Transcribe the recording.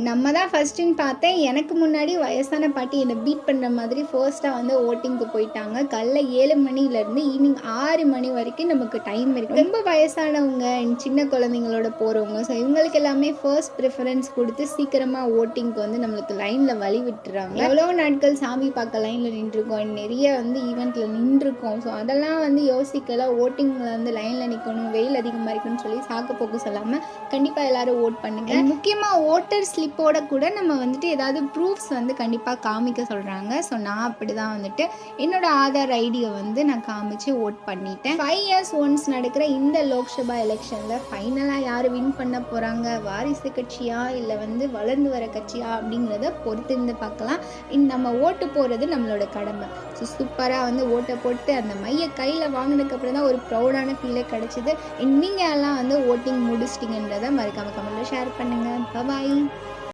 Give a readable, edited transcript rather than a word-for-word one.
நம்ம தான் ஃபர்ஸ்ட்டுன்னு பார்த்தேன். எனக்கு முன்னாடி வயசான பாட்டி என்ன பீட் பண்ற மாதிரி ஃபர்ஸ்ட்டா வந்து ஓட்டிங்க்கு போயிட்டாங்க. காலைல 7 மணிலேருந்து ஈவினிங் 6 மணி வரைக்கும் நமக்கு டைம் இருக்கு. ரொம்ப வயசானவங்க, சின்ன குழந்தைங்களோட போறவங்க, ஸோ இவங்களுக்கு எல்லாமே ஃபர்ஸ்ட் ப்ரிஃபரன்ஸ் குடுத்து சீக்கிரமா ஓட்டிங்க்கு வந்து நம்மளுக்கு லைன்ல வழி விட்டுறாங்க. எவ்வளோ நாட்கள் சாமி பார்க்க லைன்ல நின்றுருக்கோம். நிறைய வந்து ஈவென்ட்ல நின்றுருக்கோம். ஸோ அதெல்லாம் வந்து யோசிக்கல. ஓட்டிங்ல வந்து லைன்ல நிக்கணும், வெயில் அதிகமா இருக்குன்னு சொல்லி சாக்கு போக்கு சொல்லாம கண்டிப்பா எல்லாரும் ஓட் பண்ணுங்க. முக்கியமா ஓட்டர் ஸ்லிப்போட கூட நம்ம வந்துட்டு ஏதாவது ப்ரூஃப்ஸ் வந்து கண்டிப்பாக காமிக்க சொல்கிறாங்க. ஸோ நான் அப்படி தான் வந்துட்டு என்னோட ஆதார் ஐடியை வந்து நான் காமிச்சு ஓட் பண்ணிட்டேன். 5 இயர்ஸ் ஒன்ஸ் நடக்கிற இந்த லோக்சபா எலெக்ஷனில் ஃபைனலாக யார் வின் பண்ண போகிறாங்க, வாரிசு கட்சியா இல்லை வந்து வளர்ந்து வர கட்சியா அப்படிங்கிறத பொறுத்திருந்து பார்க்கலாம். நம்ம ஓட்டு போகிறது நம்மளோட கடமை. ஸோ சூப்பராக வந்து ஓட்டை போட்டு அந்த மையை கையில் வாங்கினதுக்கப்புறம் தான் ஒரு ப்ரௌடான ஃபீலே கிடச்சிது. நீங்கள் எல்லாம் வந்து ஓட்டிங் முடிச்சிட்டிங்கன்றதை மறக்காம கமெண்ட்டில் ஷேர் பண்ணுங்கள். பாய்.